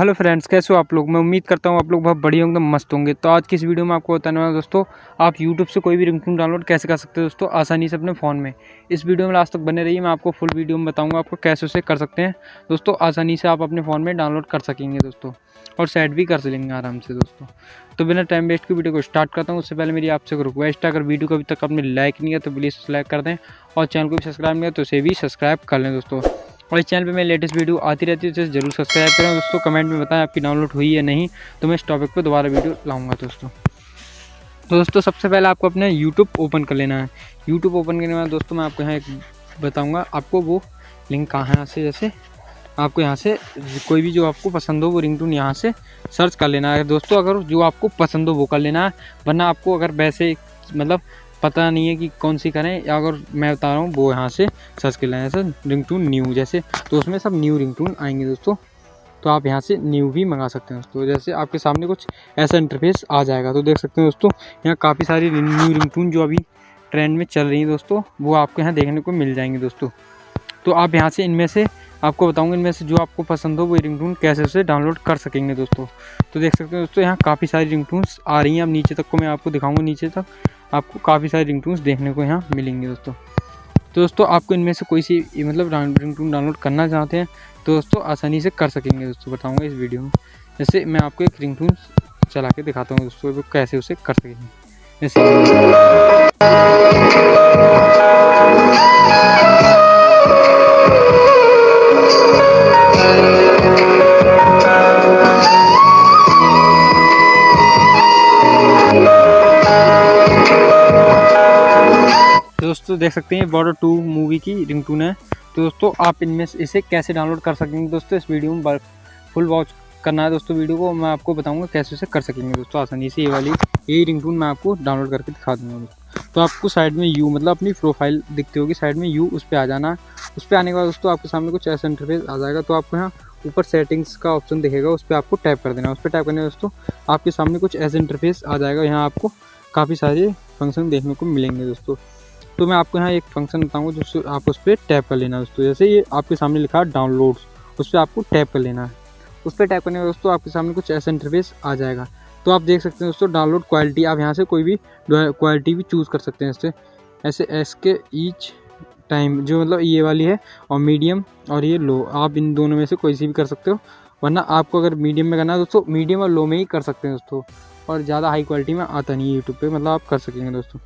Hello friends, कैसे हो आप लोग। मैं उम्मीद करता हूँ आप लोग बहुत बढ़िया एकदम मस्त होंगे। तो आज की इस वीडियो में आपको बताने वाला दोस्तों, आप यूट्यूब से कोई भी रिंगटोन डाउनलोड कैसे कर सकते हो दोस्तों आसानी से अपने फ़ोन में। इस वीडियो में लास्ट तक बने रहिए, मैं आपको फुल वीडियो में बताऊँगा आपको कैसे उसे कर सकते हैं दोस्तों। आसानी से आप अपने फ़ोन में डाउनलोड कर सकेंगे दोस्तों, और सेट भी कर सकेंगे आराम से दोस्तों। तो बिना टाइम वेस्ट की वीडियो को स्टार्ट करता हूँ। उससे पहले मेरी आपसे एक रिक्वेस्ट है, अगर वीडियो को अभी तक आपने लाइक नहीं किया तो प्लीज़ लाइक कर दें, और चैनल को भी सब्सक्राइब नहीं किया तो उसे भी सब्सक्राइब कर लें दोस्तों। और इस चैनल पे मेरी लेटेस्ट वीडियो आती रहती है, तो इसे जरूर सब्सक्राइब करें दोस्तों। कमेंट में बताएं आपकी डाउनलोड हुई या नहीं, तो मैं इस टॉपिक पे दोबारा वीडियो लाऊंगा दोस्तों। तो दोस्तों सबसे पहले आपको अपने यूट्यूब ओपन कर लेना है। यूट्यूब ओपन करने के बाद दोस्तों मैं आपको यहाँ एक बताऊँगा आपको वो लिंक कहाँ है। यहाँ से जैसे आपको यहाँ से कोई भी जो आपको पसंद हो वो रिंगटोन यहाँ से सर्च कर लेना है दोस्तों। अगर जो आपको पसंद हो वो कर लेना है, वरना आपको अगर वैसे मतलब पता नहीं है कि कौन सी करें, या अगर मैं बता रहा हूँ वो यहाँ से सर्च कर लेना है जैसे रिंगटोन न्यू जैसे, तो उसमें सब न्यू रिंगटोन आएंगे दोस्तों। तो आप यहाँ से न्यू भी मंगा सकते हैं दोस्तों। जैसे आपके सामने कुछ ऐसा इंटरफेस आ जाएगा, तो देख सकते हैं दोस्तों यहाँ काफ़ी सारी न्यू रिंगटोन जो अभी ट्रेंड में चल रही है दोस्तों, वो आपको यहाँ देखने को मिल जाएंगे दोस्तों। तो आप यहाँ से इनमें से आपको बताऊंगा इनमें से जो आपको पसंद हो वो रिंगटोन कैसे उसे डाउनलोड कर सकेंगे दोस्तों। तो देख सकते हैं दोस्तों यहाँ काफ़ी सारी रिंगटोन्स आ रही हैं। अब नीचे तक को मैं आपको दिखाऊंगा, नीचे तक आपको काफ़ी सारी रिंगटोन्स देखने को यहाँ मिलेंगे दोस्तों। तो दोस्तों आपको इनमें से कोई सी मतलब रिंगटोन डाउनलोड करना चाहते हैं तो दोस्तों आसानी से कर सकेंगे दोस्तों, बताऊँगा इस वीडियो में। जैसे मैं आपको एक रिंगटोन चला के दिखाता हूँ दोस्तों, वो कैसे उसे कर सकेंगे। जैसे दोस्तों देख सकते हैं बॉर्डर 2 मूवी की रिंगटोन है। तो दोस्तों आप इनमें से इसे कैसे डाउनलोड कर सकेंगे दोस्तों, इस वीडियो में फुल वॉच करना है दोस्तों। वीडियो को मैं आपको बताऊंगा कैसे उसे कर सकेंगे दोस्तों आसानी से। यही रिंगटोन मैं आपको डाउनलोड करके दिखा दूँगा दोस्तों। तो आपको साइड में यू मतलब अपनी प्रोफाइल दिखती होगी, साइड में यू उस पर आ जाना। उस पर आने के बाद दोस्तों आपके सामने कुछ ऐसा इंटरफेस आ जाएगा। तो आपको यहाँ ऊपर सेटिंग्स का ऑप्शन दिखेगा, उस पर आपको टैप कर देना। उस पर टैप करने दोस्तों आपके सामने कुछ ऐसा इंटरफेस आ जाएगा। यहाँ आपको काफ़ी सारे फंक्शन देखने को मिलेंगे दोस्तों। तो मैं आपको यहाँ एक फंक्शन बताऊँगा जिससे आप उस पर टैप कर लेना दोस्तों। जैसे ये आपके सामने लिखा है डाउनलोड्स, उस पर आपको टैप कर लेना है। उस पर टैप करने में दोस्तों आपके सामने कुछ ऐसा इंटरफेस आ जाएगा। तो आप देख सकते हैं दोस्तों डाउनलोड क्वालिटी, आप यहाँ से कोई भी क्वालिटी भी चूज़ कर सकते हैं। इससे ऐसे एस के ईच टाइम जो मतलब ये वाली है, और मीडियम और ये लो, आप इन दोनों में से कोई सी भी कर सकते हो। वरना आपको अगर मीडियम में करना है दोस्तों, मीडियम और लो में ही कर सकते हैं दोस्तों। और ज़्यादा हाई क्वालिटी में आता नहीं है यूट्यूब पे, मतलब आप कर सकेंगे दोस्तों।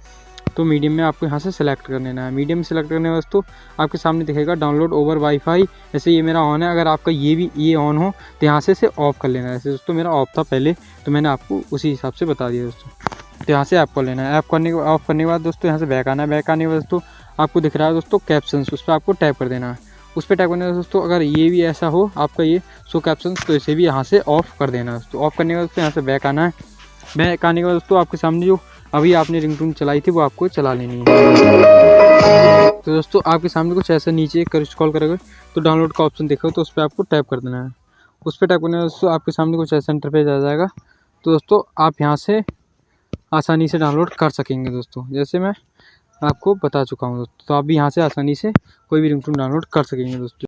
तो मीडियम में आपको यहाँ से सेलेक्ट कर लेना है। मीडियम में सेलेक्ट करने के बाद दोस्तों आपके सामने दिखेगा डाउनलोड ओवर वाईफाई। जैसे ये मेरा ऑन है, अगर आपका ये ऑन हो तो यहाँ से इसे ऑफ़ कर लेना है। जैसे दोस्तों मेरा ऑफ था पहले, तो मैंने आपको उसी हिसाब से बता दिया दोस्तों। तो यहाँ से ऐप कर लेना है। ऐप करने के ऑफ़ करने के बाद दोस्तों यहाँ से बैक आना है। बैक आने के बाद दोस्तों आपको दिख रहा है दोस्तों कैप्शंस, उस पर आपको टैप कर देना है। उस पर टैप करने के बाद दोस्तों अगर ये भी ऐसा हो आपका ये शो कैप्शंस, तो इसे भी यहाँ से ऑफ़ कर देना है दोस्तों। ऑफ़ करने के बाद दोस्तों यहाँ से बैक आना है। बैक आने के बाद दोस्तों आपके सामने जो अभी आपने रिंगटोन चलाई थी वो आपको चला लेनी है। तो दोस्तों आपके सामने कुछ ऐसा नीचे कर स्क्रॉल करोगे तो डाउनलोड का ऑप्शन देखो, तो उस पर आपको टैप कर देना है। उस पर टैप करने के बाद दोस्तों आपके सामने कुछ ऐसा इंटरफेस आ जाएगा। तो दोस्तों आप यहाँ से आसानी से डाउनलोड कर सकेंगे दोस्तों, जैसे मैं आपको बता चुका हूँ दोस्तों। तो आप भी यहाँ से आसानी से कोई भी रिंगटोन डाउनलोड कर सकेंगे दोस्तों।